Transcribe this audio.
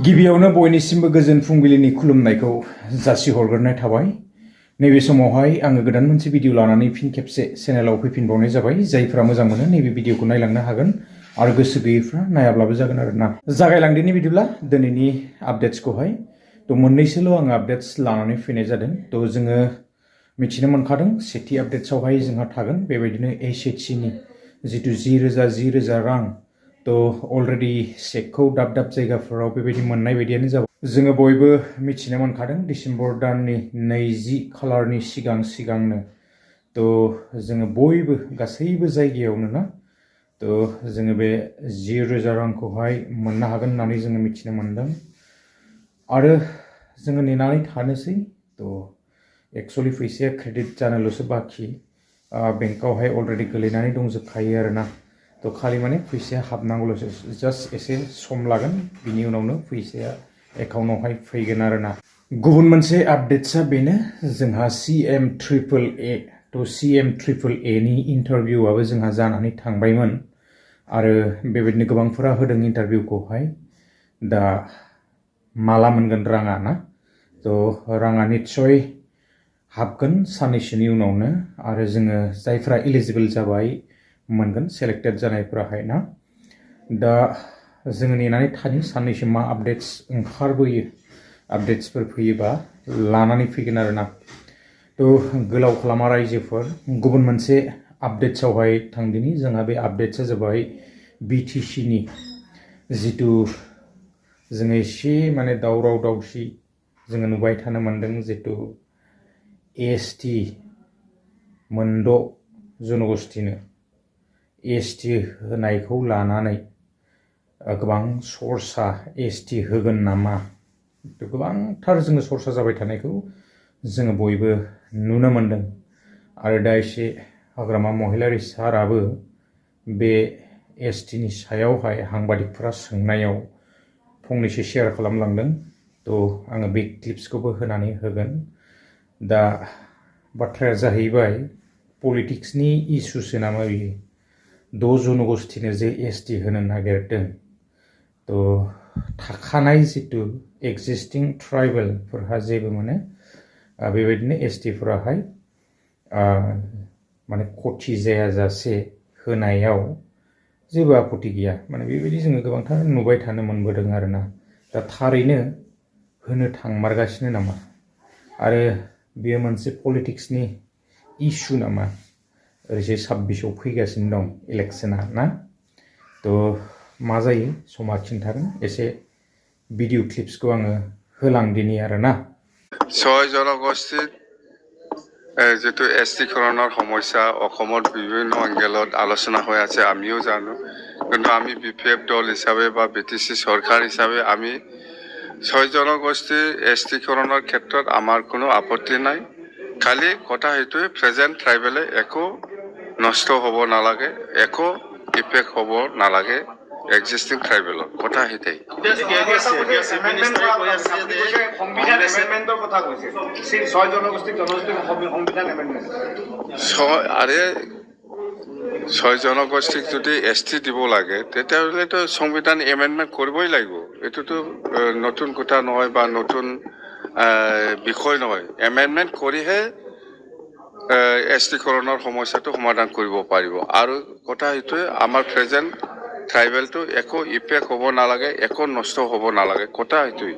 गिबियावनो बयनिसिमबो गोजोन फुंबिलिनि खुलुमनायखौ जासिहरग्रोनाय थाबाय। नैबे समावहाय आङो गोदान मोनसे भिडिअ लानानै फिन खेबसे चेनेलाव फैफिनबावनाय जाबाय। जायफ्रा मोजां मोनो नैबे भिडिअखौ नायलांनो हागोन आरो गोसो गैयैफ्रा नायाब्लाबो जागोन आरोना। जागायलांदिनि बिदिब्ला दिनैनि आपडेट्सखौहाय मोननैसोल' आङो आपडेट्स लानानै फैनाय जादों। जोङो मिथिनो मोनखादों सेथि आपडेट्सआवहाय जोंहा थागोन बेबायदिनो एसएचसिनि जितु 10,000 रां अलरेडि चेकखौ दाब दाब जायगाफोराव बेबायदि मोननाय बायदियानो जाबाय। जोङो बयबो मिथिनो मोनखादों डिसेम्बर दाननि 20 खालारनि सिगांनो जोङो बयबो गासैबो जायगायावनो ना जोङो बे 10,000 रांखौहाय मोननो हागोन होननानै जोङो मिथिनो मोनदों आरो जोङो नेनानै थानोसै। एक्चुअलि फैसाया क्रेडिट जानोल'सो बाखि बेंकआवहाय अलरेडि गोलैनानै दंजोबखायो आरोना। खालि माने फैसाया हाबनांगौल'सो, जास्ट एसे सम लागोन, बिनि उनावनो फैसाया एकाउन्टआवहाय फैगोन आरोना। गुबुन मोनसे आपडेट्सआ बेनो जोंहा CM ट्रिपल ए नि इन्टारभिउआबो जोंहा जानानै थांबायमोन आरो बेबायदिनो गोबांफोरा होदों इन्टारभिउखौहाय। दा माला मोनगोन राङा ना? राङा निस्सय हाबगोन साननैसोनि उनावनो आरो जोङो जायफ्रा इलिजिबल जाबाय मोनगोन, सेलेक्टेड जानायफोराहाय ना। दा जोङो नेनानै थानि साननैसो मा आपडेट्स ओंखारबोयो, आपडेट्सफोर फैयोबा लानानै फैगोन आरोना। गोलाव खालामा रायजोफोर, गुबुन मोनसे आपडेट्सआवहाय थांदिनि। जोंहा बे आपडेट्सआ जाबाय BTCनि जितु जोङो एसे माने दावराव दावसि जोङो नुबाय थानो मोनदों। जितु ST मोनद' जनगोष्ठीनो ST होनायखौ लानानै गोबां सरसा ST होगोन नामा, गोबांथार जोङो सरसा जाबाय थानायखौ जोङो बयबो नुनो मोनदों आरो दा एसे हाग्रामा महिलारि साराबो बे STनि सायावहाय हांबादिकफोरा सोंनायाव फंनैसो शेयार खालामलांदों। आङो बे क्लिप्सखौबो होनानै होगोन। दा बाथ्राया जाहैबाय पलिटिक्सनि इसुसो नामा बियो। 6 जनगोष्ठीनो जे ST होनो नागिरदों, थाखानाय जितु एक्जिस्टिं ट्राइबेलफोरहा जेबो माने बेबायदिनो STफोराहाय माने खथि जायाजासे होनायाव जेबो आपत्ति गैया, माने बेबायदि जोङो गोबांथार नुबाय थानो मोनबोदों आरोना। दा थारैनो होनो थांमारगासिनो नामा आरो बेयो मोनसे पलिटिक्सनि इसु नामा? ओरैजे 26आव फैगासिनो दं इलेक्सना ना। मा जायो समा खिन्थागोन। एसे भिडिअ क्लिप्सखौ आङो होलांदिनि आरोना। 6 জনগোষ্ঠীৰ যেটো এছটিকৰণৰ সমস্যা অসমত বিভিন্ন এংগেলত আলোচনা হৈ আছে, আমিও জানো। কিন্তু আমি BPF দল হিচাপে বা BTC চৰকাৰ হিচাপে আমি 6 জনগোষ্ঠীৰ এছটিকৰণৰ ক্ষেত্ৰত আমাৰ কোনো আপত্তি নাই। খালি কথা সেইটোৱে, প্ৰেজেণ্ট ট্ৰাইবেলে একো নষ্ট হ'ব নালাগে, একো ইফেক্ট হ'ব নালাগে এক্সিষ্টিং ট্ৰাইবেলৰ কথা সেইটাই। আৰে 6 জনগোষ্ঠীক যদি ST দিব লাগে তেতিয়াহ'লেতো সংবিধান এমেণ্ডমেণ্ট কৰিবই লাগিব। এইটোতো নতুন কথা নহয় বা নতুন বিষয় নহয়। এমেণ্ডমেণ্ট কৰিহে STকৰণৰ সমস্যাটো সমাধান কৰিব পাৰিব। আৰু কথা সেইটোৱে, আমাৰ প্ৰেজেণ্ট ট্ৰাইবেলটো একো ইফেক্ট হ'ব নালাগে, একো নষ্ট হ'ব নালাগে, কথা সেইটোৱে।